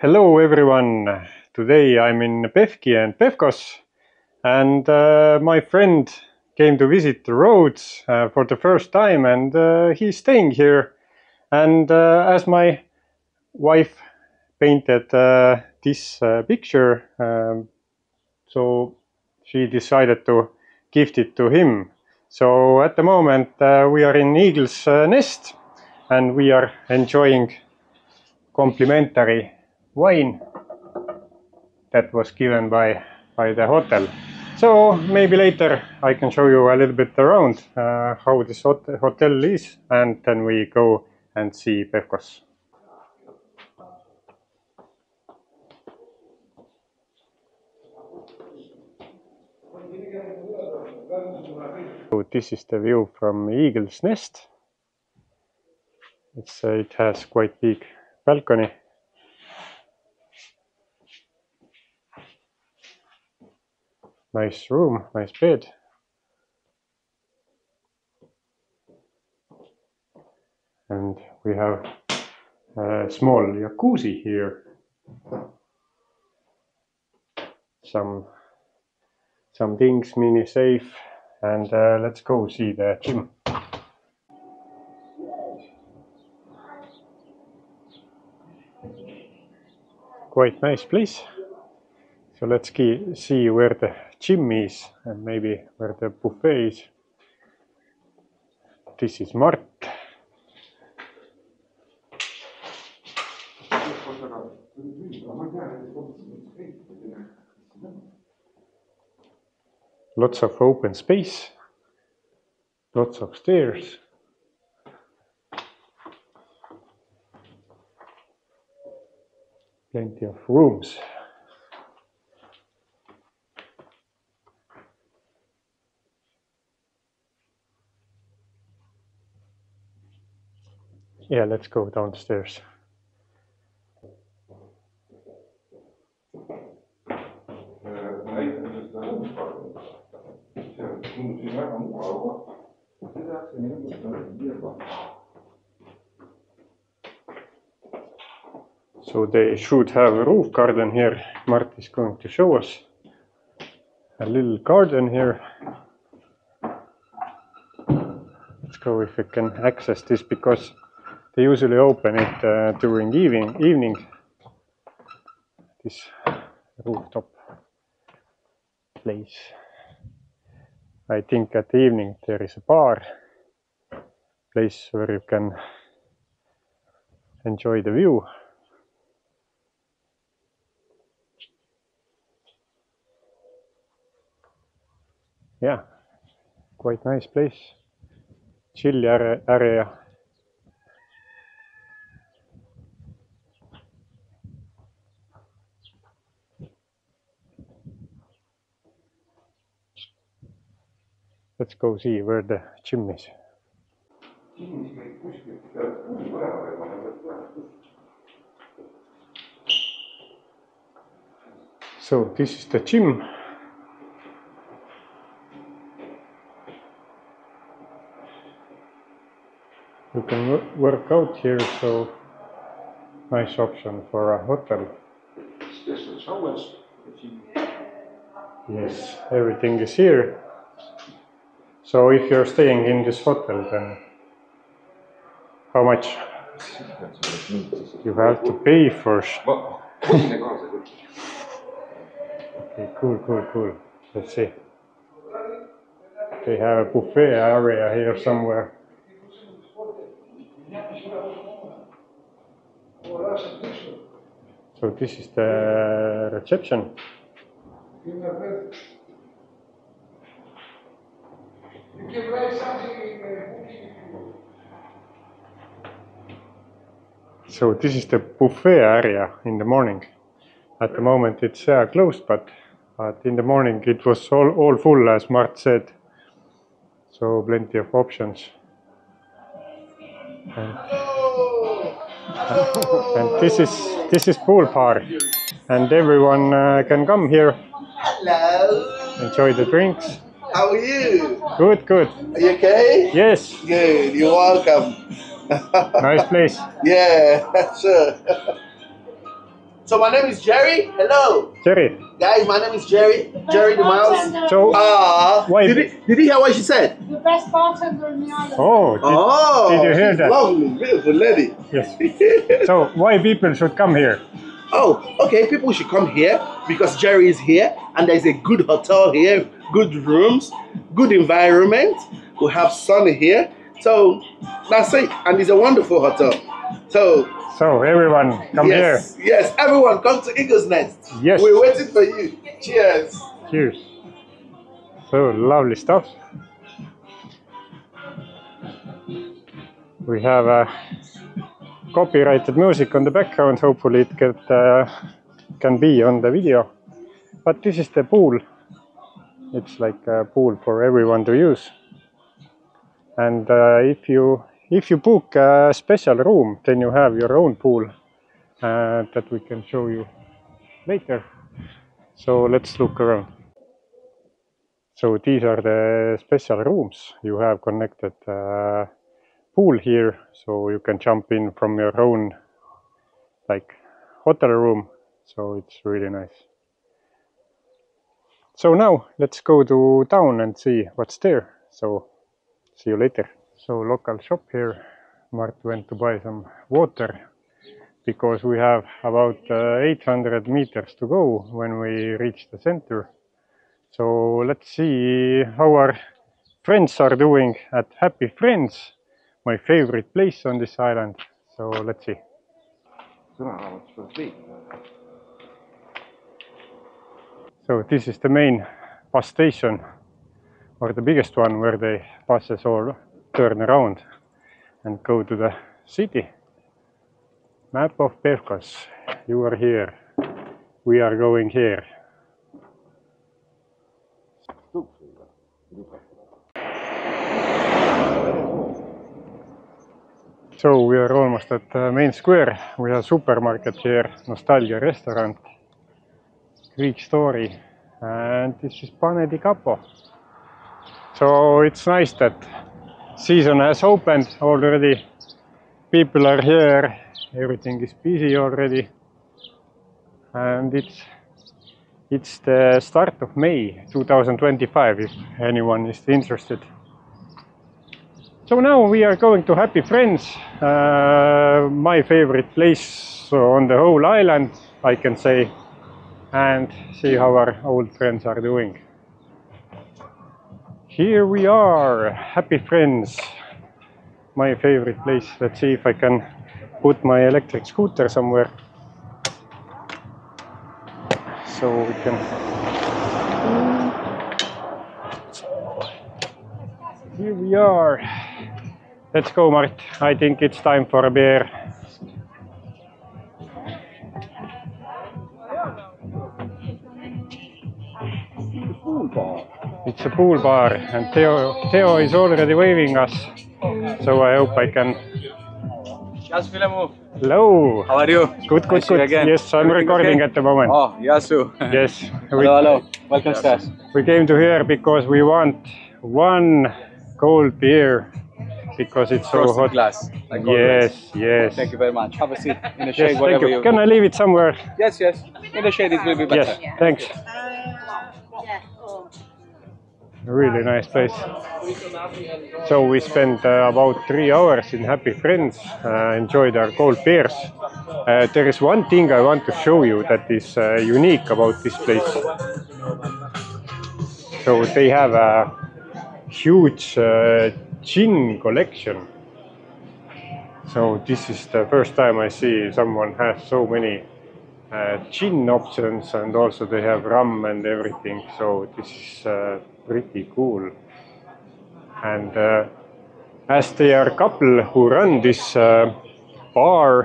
Hello everyone, today I'm in Pevki and Pevkos and my friend came to visit the Rhodes for the first time and he's staying here, and as my wife painted this picture, so she decided to gift it to him. So at the moment we are in Eagle's Nest and we are enjoying complimentary wine that was given by the hotel. So maybe later I can show you a little bit around how this hotel is, and then we go and see Pevkos. So this is the view from Eagle's Nest. It has quite big balcony. Nice room, nice bed. And we have a small jacuzzi here. Some things, mini safe, and let's go see the gym. Quite nice place. So let's see where the gym is and maybe where the buffet is. This is Mart. Lots of open space, lots of stairs. Plenty of rooms. Yeah, let's go downstairs. So they should have a roof garden here. Mart is going to show us a little garden here. Let's go if we can access this, because they usually open it during evening. This rooftop place. I think at the evening there is a bar, place where you can enjoy the view. Yeah, quite nice place. Chill area. Let's go see where the gym is. So this is the gym. You can work out here, so nice option for a hotel. Yes, everything is here. So if you're staying in this hotel, then how much? You have to pay first. Okay, cool. Let's see. They have a buffet area here somewhere. So this is the reception. So this is the buffet area in the morning. At the moment it's closed, but in the morning it was all full, as Mart said. So plenty of options. And this is pool bar, and everyone can come here. Hello. Enjoy the drinks. How are you? Good. Are you okay? Yes. Good. You're welcome. Nice place. Yeah, sure. So my name is Jerry. Hello. Jerry. Guys, my name is Jerry. Jerry the Mouse. So, why? Did you hear what she said? The best bartender in the island. Oh, did you hear she's that? Lovely, beautiful lady. Yes. So, why people should come here? Oh, okay. People should come here because Jerry is here and there's a good hotel here, good rooms, good environment. We have sun here. So that's it. And it's a wonderful hotel. So everyone come here. Yes, everyone come to Eagle's Nest. Yes. We're waiting for you. Cheers. Cheers. So lovely stuff. We have copyrighted music on the background. Hopefully it can be on the video. But this is the pool. It's like a pool for everyone to use. And if you book a special room, then you have your own pool that we can show you later. So let's look around. So these are the special rooms. You have connected pool here, so you can jump in from your own like hotel room. So it's really nice. So now let's go to town and see what's there. So see you later. So local shop here. Mart went to buy some water because we have about 800 meters to go when we reach the center. So let's see how our friends are doing at Happy Friends, my favorite place on this island. So let's see. So this is the main bus station, or the biggest one, where the buses all turn around and go to the city. Map of Pevkos. You are here. We are going here. So we are almost at the main square. We have supermarket here, Nostalgia restaurant, Greek story, and this is Pane di Capo. So it's nice that season has opened already. People are here, everything is busy already, and it's the start of May 2025 if anyone is interested. So now we are going to Happy Friends, my favorite place on the whole island, I can say, and see how our old friends are doing. Here we are, Happy Friends, my favorite place. Let's see if I can put my electric scooter somewhere. So we can... Here we are. Let's go, Mart. I think it's time for a beer. It's a pool bar, and Theo is already waving us, so I hope I can. Hello. How are you? Good, good, good. Yes, I'm recording at the moment. Oh, Yasu. Yes. Hello. Welcome, sir. We came to here because we want one cold beer because it's so hot. Glass. Like yes, yes. Thank you very much. Have a seat in the shade, Yes, whatever thank you. you. Can I leave it somewhere? Yes, yes. In the shade, it will be better. Yes, thanks. Really nice place. So we spent about 3 hours in Happy Friends, enjoyed our cold beers. There is one thing I want to show you that is unique about this place. So they have a huge gin collection. So this is the first time I see someone has so many gin options, and also they have rum and everything. So this is pretty cool. And as they are a couple who run this pool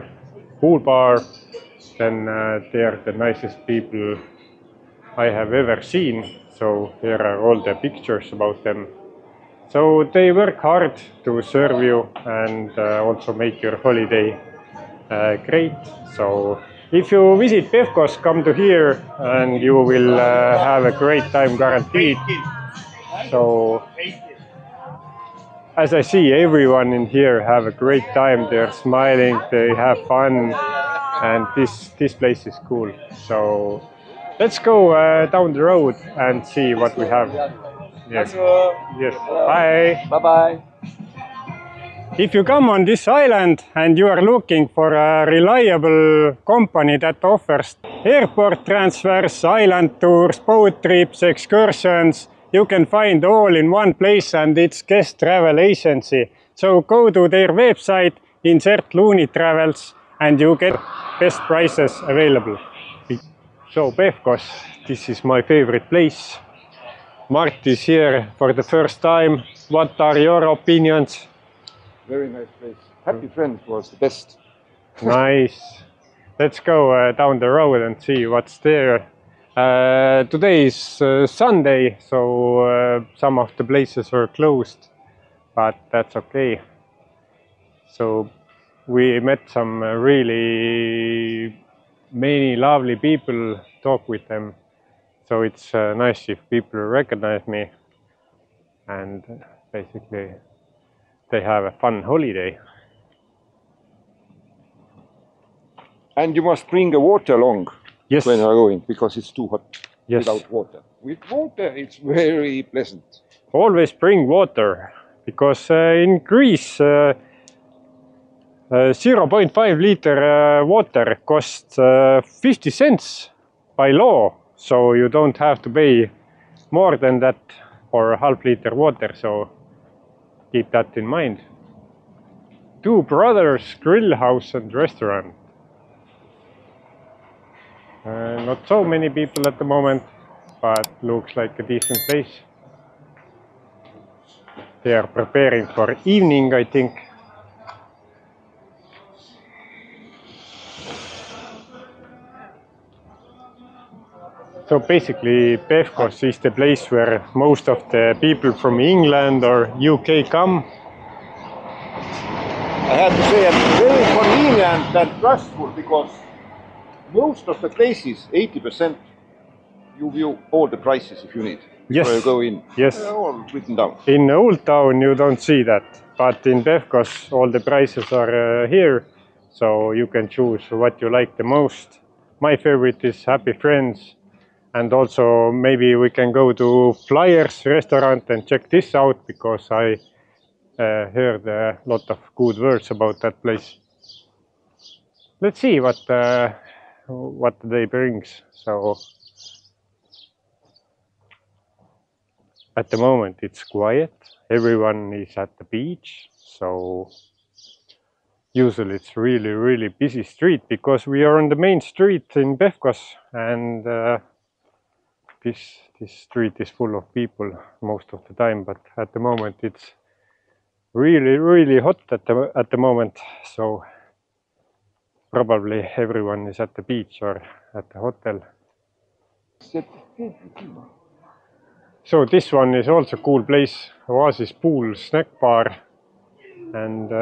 bar, then they are the nicest people I have ever seen. So here are all the pictures about them. So they work hard to serve you and also make your holiday great. So if you visit Pevkos, come to here and you will have a great time guaranteed. So as I see, everyone in here have a great time. They're smiling, they have fun, and this place is cool. So let's go down the road and see what we have. Yes. Yes. Bye. Bye bye. If you come on this island and you are looking for a reliable company that offers airport transfers, island tours, boat trips, excursions, you can find all in one place, and it's Guest Travel Agency. So go to their website, insert Looney Travels, and you get best prices available. So Pevkos, this is my favorite place. Mart is here for the first time. What are your opinions? Very nice place. Happy Friends was the best. Nice. Let's go down the road and see what's there. Today is Sunday, so some of the places are closed, but that's okay. So we met some really many lovely people, talk with them. So it's nice if people recognize me, and basically they have a fun holiday. And you must bring the water along Yes. when you are going, because it's too hot Yes. without water. With water, it's very pleasant. Always bring water, because in Greece 0.5 liter water costs 50 cents by law, so you don't have to pay more than that for a half liter water, so keep that in mind. Two Brothers Grill House and Restaurant. Not so many people at the moment, but looks like a decent place. They are preparing for evening, I think. So basically Pevkos is the place where most of the people from England or UK come. I have to say it's very convenient and trustful, because most of the places, 80%, you view all the prices if you need. Yes. Before you go in. Yes. They're all written down. In Old Town you don't see that, but in Pevkos all the prices are here, so you can choose what you like the most. My favorite is Happy Friends, and also maybe we can go to Flyers restaurant and check this out, because I heard a lot of good words about that place. Let's see what the day brings. So at the moment it's quiet, everyone is at the beach, so usually it's really busy street, because we are on the main street in Pevkos, and this street is full of people most of the time, but at the moment it's really hot at the moment, so probably everyone is at the beach or at the hotel. So this one is also a cool place, Oasis Pool Snack Bar, and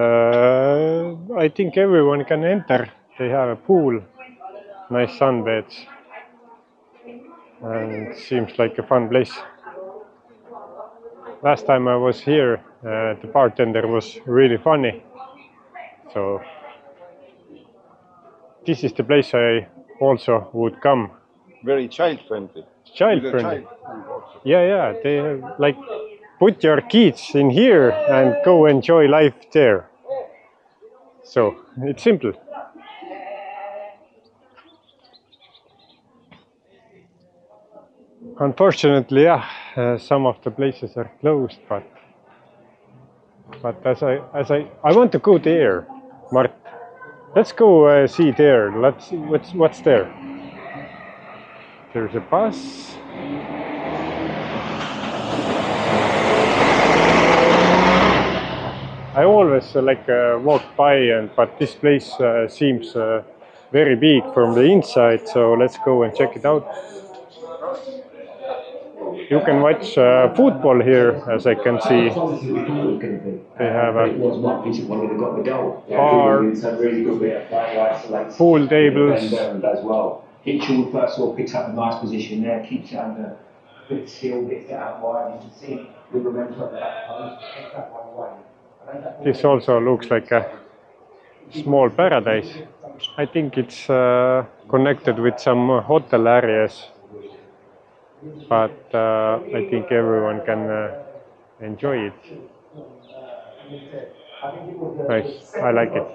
I think everyone can enter. They have a pool, nice sunbeds, and it seems like a fun place. Last time I was here, the bartender was really funny, so this is the place I also would come. Very child-friendly. Child-friendly. Yeah, they have, like, put your kids in here and go enjoy life there. So it's simple. Unfortunately, yeah, some of the places are closed, but as I want to go there, Mart. Let's go see there. Let's see what's there. There's a bus. I always walk by, but this place seems very big from the inside, so let's go and check it out. You can watch football here, as I can see. They have a bar, pool tables. Hitchell first of all picks up a nice position there, keeps it under a bit still, gets it out wide. You can see the momentum at the back post, takes that one away. This also looks like a small paradise. I think it's connected with some hotel areas, but I think everyone can enjoy it. Nice, I like it.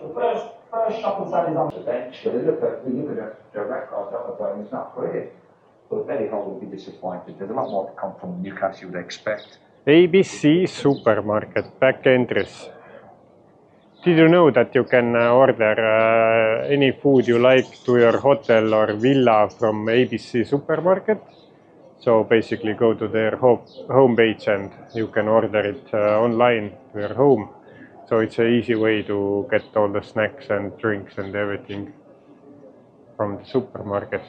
First shot inside is on the bench, but we look at the records on the phone, it's not great. But Eddie Hall will be disappointed. There's a lot more to come from Newcastle, you would expect. ABC Supermarket, back entries. Did you know that you can order any food you like to your hotel or villa from ABC Supermarket? So basically go to their home page and you can order it online to your home. So it's an easy way to get all the snacks and drinks and everything from the supermarket.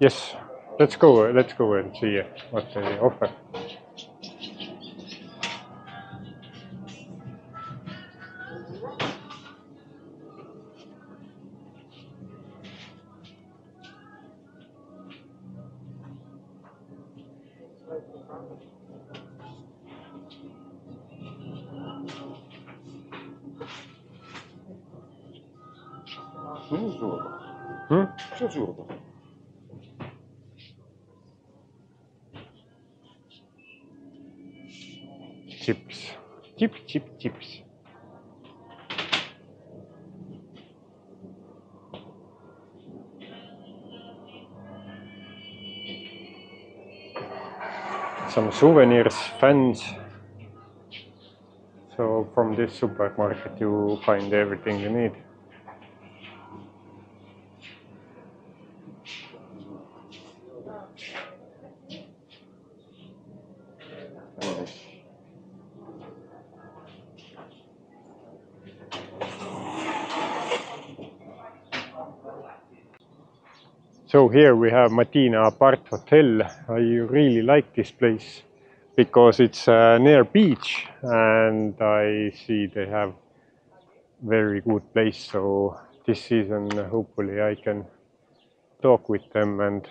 Yes, let's go and see what they offer. Chips. Chips. Some souvenirs, fans. So from this supermarket you find everything you need. So here we have Matina Apart Hotel. I really like this place because it's near beach and I see they have very good place. So this season hopefully I can talk with them and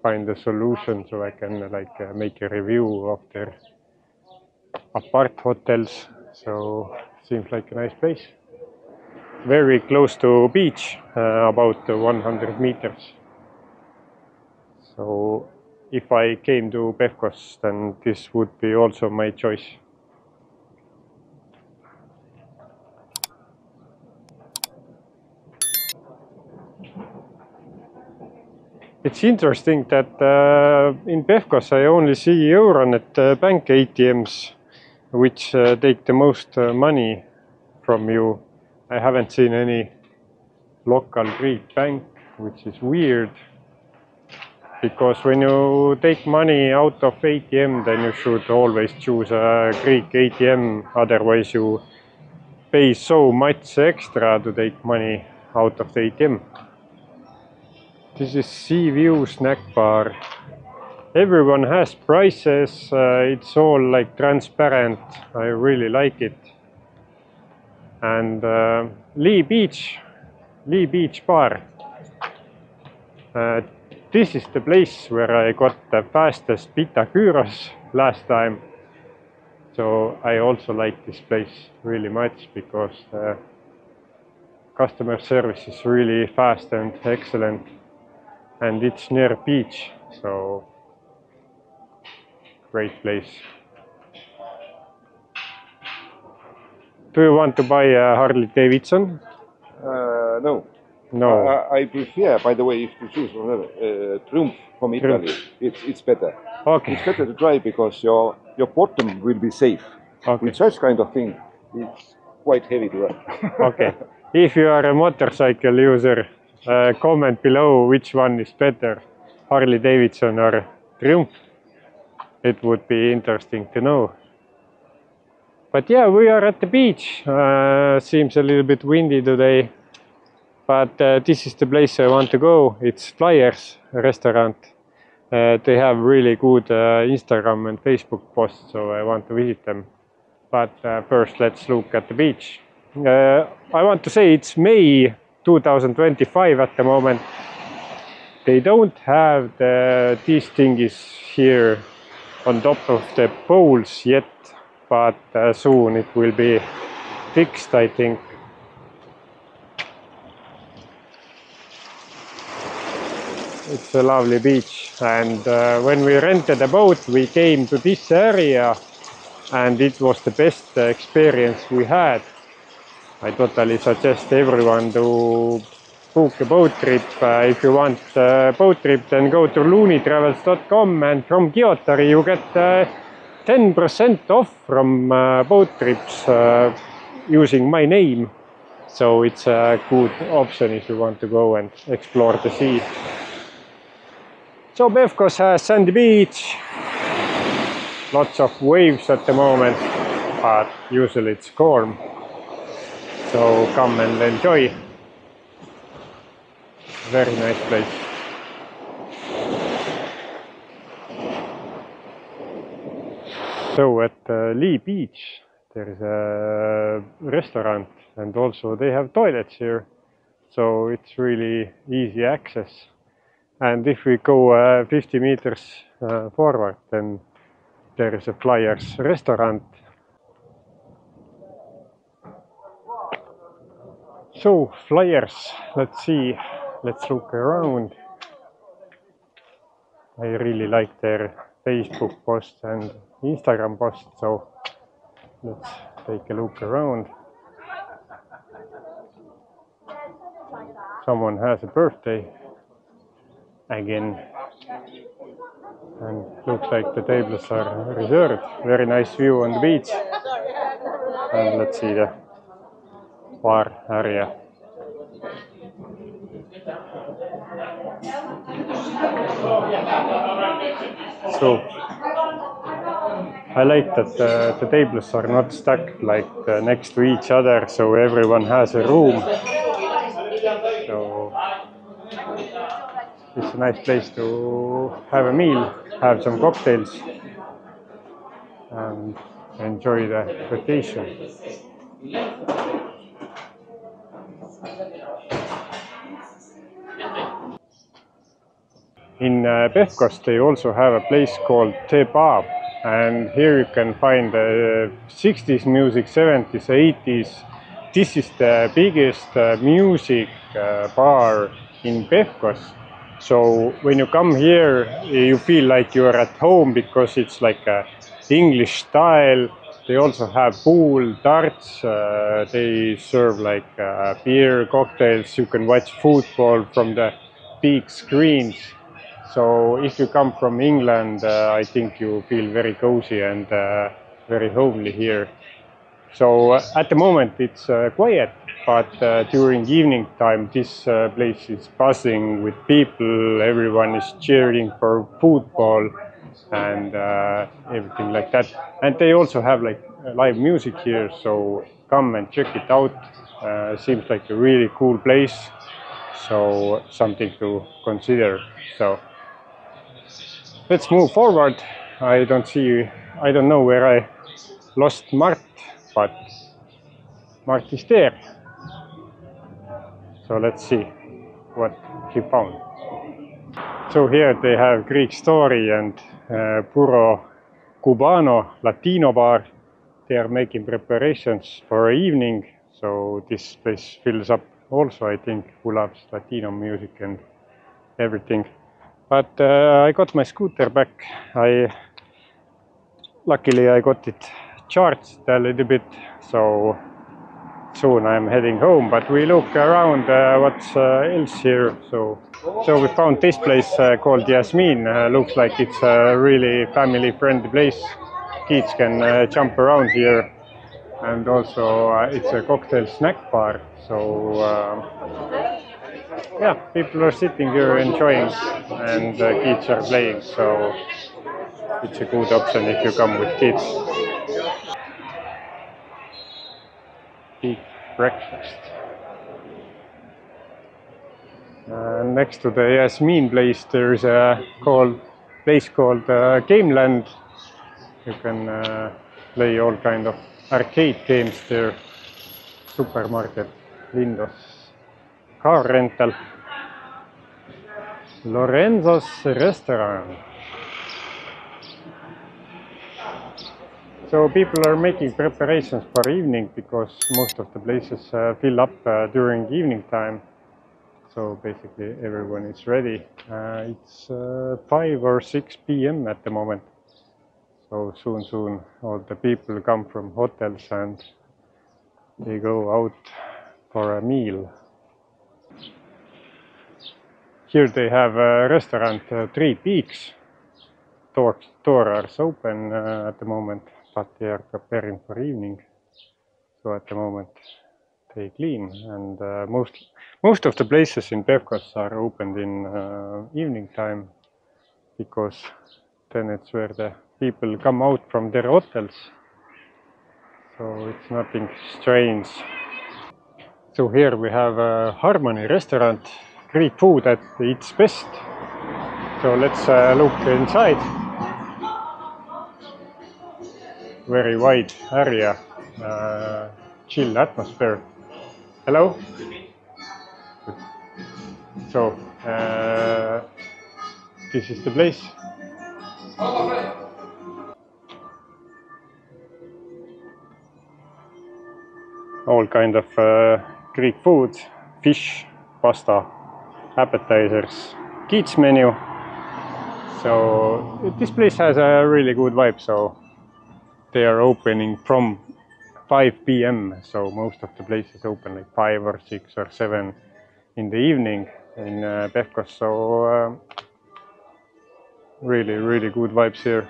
find a solution so I can make a review of their apart hotels. So seems like a nice place. Very close to beach, about 100 meters. So if I came to Pevkos, then this would be also my choice. It's interesting that in Pevkos I only see Euronet bank ATMs, which take the most money from you. I haven't seen any local Greek bank, which is weird. Because when you take money out of ATM, then you should always choose a Greek ATM, otherwise you pay so much extra to take money out of the ATM. This is Sea View snack bar. Everyone has prices, it's all like transparent, I really like it. And Lee Beach bar. This is the place where I got the fastest pita gyros last time. So I also like this place really much because the customer service is really fast and excellent. And it's near beach, so great place. Do you want to buy a Harley Davidson? No. No. I prefer, by the way, if you choose Triumph from Italy, it's better. Okay. It's better to drive because your bottom will be safe. Okay. With such kind of thing, it's quite heavy to ride. Okay. If you are a motorcycle user, comment below which one is better, Harley Davidson or Triumph. It would be interesting to know. But yeah, we are at the beach. Seems a little bit windy today. But this is the place I want to go. It's Flyers restaurant. They have really good Instagram and Facebook posts, so I want to visit them. But first let's look at the beach. I want to say it's May 2025 at the moment. They don't have these thingies here on top of the poles yet, but soon it will be fixed, I think. It's a lovely beach, and when we rented a boat we came to this area and it was the best experience we had. I totally suggest everyone to book a boat trip. If you want a boat trip, then go to looneytravels.com, and from Kiotari you get 10% off from boat trips using my name. So it's a good option if you want to go and explore the sea. So Pevkos has sandy beach, lots of waves at the moment, but usually it's calm. So come and enjoy. Very nice place. So at Lee Beach there is a restaurant, and also they have toilets here. So it's really easy access. And if we go 50 meters forward, then there is a Flyers restaurant. So Flyers, let's see, let's look around. I really like their Facebook post and Instagram post, so let's take a look around. Someone has a birthday again, and looks like the tables are reserved. Very nice view on the beach, and let's see the bar area. So I like that the tables are not stacked like next to each other, so everyone has a room. So it's a nice place to have a meal, have some cocktails, and enjoy the vacation. In Pevkos they also have a place called The Pub, and here you can find 60s music, 70s, 80s. This is the biggest music bar in Pevkos. So when you come here you feel like you're at home, because it's like a English style. They also have pool, darts, they serve like beer, cocktails. You can watch football from the big screens. So if you come from England, I think you feel very cozy and very homely here. So at the moment it's quiet, but during evening time this place is buzzing with people. Everyone is cheering for football and everything like that. And they also have like live music here, so come and check it out. Seems like a really cool place, so something to consider. So let's move forward. I don't know where I lost Mart, but Mart is there. So let's see what he found. So here they have Greek Story and Puro Cubano Latino bar. They are making preparations for evening, so this place fills up also, I think, who loves Latino music and everything. But I got my scooter back. Luckily I got it charged a little bit, so soon I'm heading home. But we look around what's else here. So we found this place called Yasmin. Looks like it's a really family-friendly place. Kids can jump around here, and also it's a cocktail snack bar. So yeah, people are sitting here enjoying, and kids are playing, so it's a good option if you come with kids. Big breakfast. Next to the Yasmin place there is a place called Gameland. You can play all kind of arcade games there. Supermarket, windows, car rental, Lorenzo's restaurant. So people are making preparations for evening because most of the places fill up during evening time. So basically everyone is ready. It's 5 or 6 p.m. at the moment. So soon all the people come from hotels and they go out for a meal. Here they have a restaurant, Three Peaks. Doors are open at the moment, but they are preparing for evening. So at the moment they clean, and most of the places in Pevkos are opened in evening time, because then it's where the people come out from their hotels. So it's nothing strange. So here we have a Harmony restaurant, Greek food at its best. So let's look inside. Very wide area, chill atmosphere. Hello? So, this is the place. All kind of Greek food, fish, pasta, appetizers, kids menu. So this place has a really good vibe. So they are opening from 5 p.m. So most of the places open like 5 or 6 or 7 in the evening in Pevkos. So really good vibes here.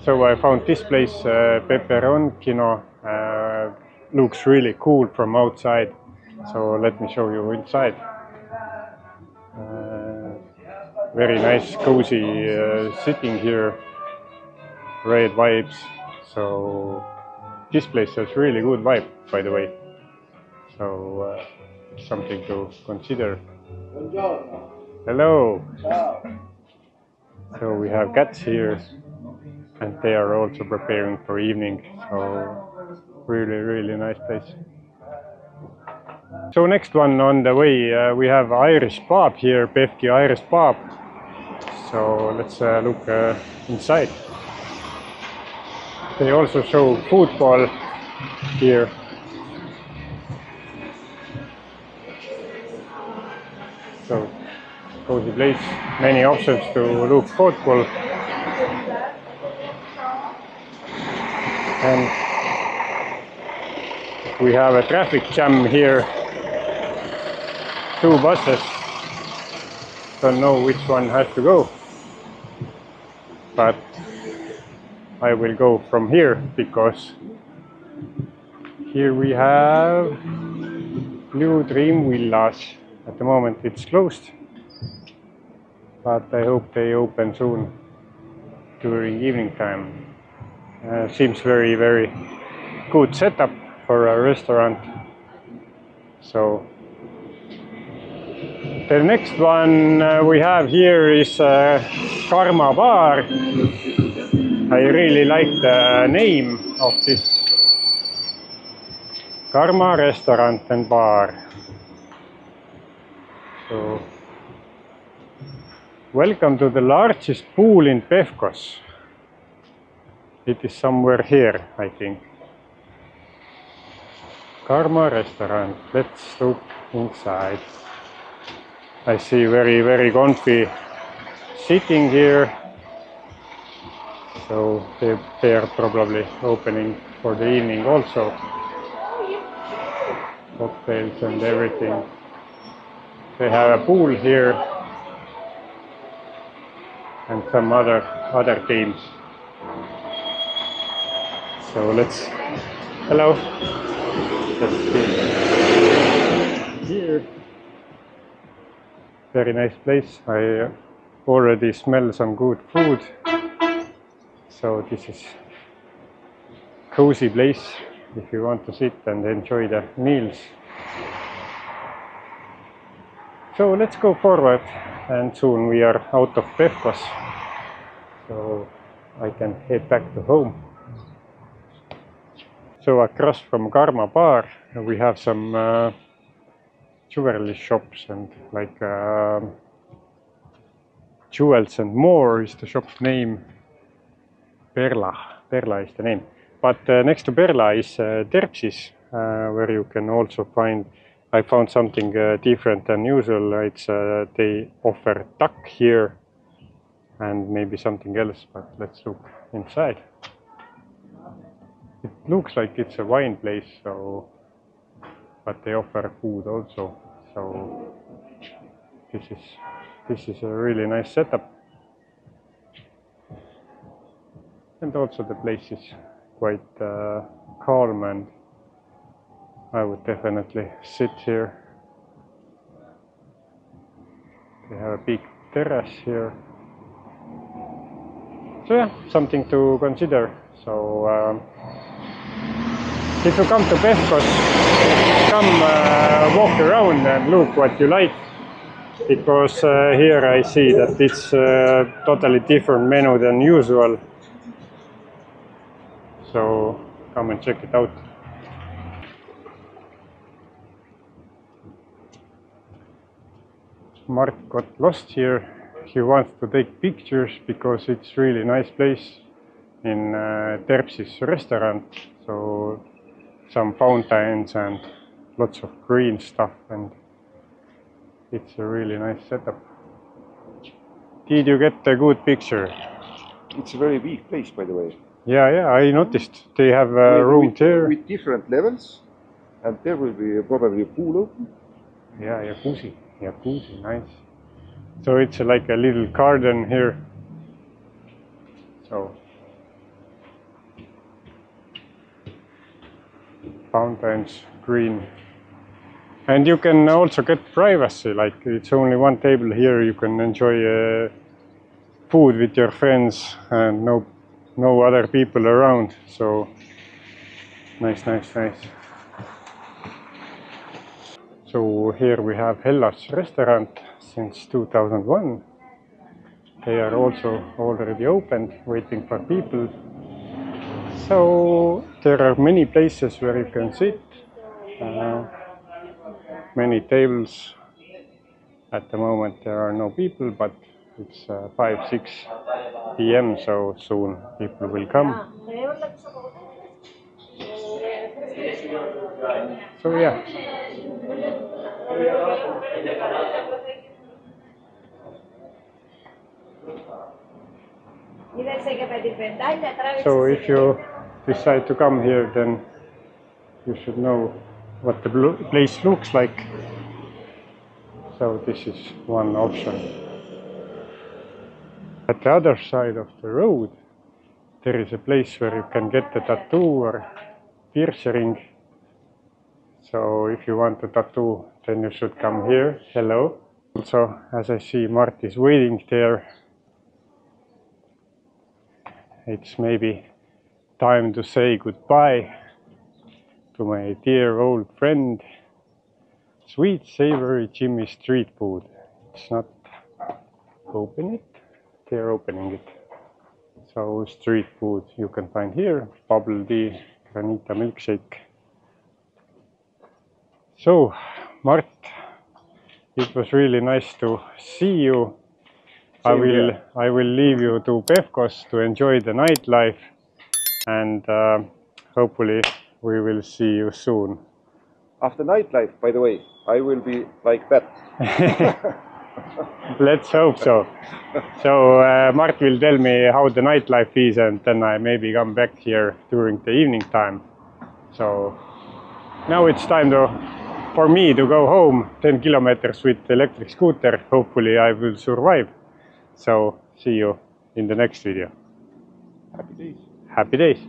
So I found this place, Peperonkino, looks really cool from outside. So let me show you inside. Very nice, cozy sitting here, great vibes. So this place has really good vibe, by the way. So something to consider. Hello. So we have cats here, and they are also preparing for evening. So really nice place. So next one on the way, we have Irish pub here, Pevki Irish pub. So let's look inside. They also show football here. So cozy place, many options to look football. And we have a traffic jam here. 2 buses. Don't know which one has to go. But I will go from here, because here we have Blue Dream Villas. At the moment it's closed, but I hope they open soon during evening time. Seems very good setup for a restaurant. So the next one we have here is Karma Bar. I really like the name of this Karma Restaurant and Bar. So, welcome to the largest pool in Pevkos. It is somewhere here, I think. Karma Restaurant. Let's look inside. I see very comfy sitting here. So they are probably opening for the evening also. Cocktails and everything. They have a pool here and some other themes. So let's. Hello. Let's see. Here. Very nice place. I already smell some good food. So this is cozy place if you want to sit and enjoy the meals. So let's go forward, and soon we are out of Pevkos, so I can head back to home. So across from Karma Bar we have some jewelry shops and like Jewels and More is the shop name. Perla is the name. But next to Perla is Terpsis, where you can also find, I found something different than usual. It's they offer duck here and maybe something else, but let's look inside. It looks like it's a wine place, so, but they offer food also. So this is a really nice setup. And also the place is quite calm, and I would definitely sit here. They have a big terrace here. So yeah, something to consider. So if you come to Pefkos, come walk around and look what you like. Because here I see that it's totally different menu than usual. So come and check it out. Mart got lost here. He wants to take pictures because it's really nice place in Terpsis restaurant. So some fountains and lots of green stuff, and it's a really nice setup. Did you get a good picture? It's a very big place, by the way. Yeah, I noticed. They have a room there. With different levels, and there will be probably a pool open. Yeah, jacuzzi, nice. So it's like a little garden here. So fountains, green. And you can also get privacy, like it's only one table here. You can enjoy food with your friends and no other people around. So nice. So here we have Hellas restaurant since 2001. They are also already opened, waiting for people. So there are many places where you can sit, many tables. At the moment there are no people, but it's 5-6 p.m. so soon people will come. So yeah. So if you decide to come here, then you should know what the place looks like. So this is one option. At the other side of the road, there is a place where you can get a tattoo or piercing. So if you want a tattoo, then you should come here. Hello. Also, as I see, Mart is waiting there. It's maybe time to say goodbye to my dear old friend. Sweet, savory Jimmy street food. It's not open it. They're opening it. So street food you can find here. Bubble tea, granita milkshake. So, Mart, it was really nice to see you. I will leave you to Pefkos to enjoy the nightlife, and hopefully we will see you soon. After nightlife, by the way, I will be like that. Let's hope so. So Mart will tell me how the nightlife is, and then I maybe come back here during the evening time. So now it's time for me to go home, 10 kilometers with the electric scooter. Hopefully I will survive. So see you in the next video. Happy days. Happy days.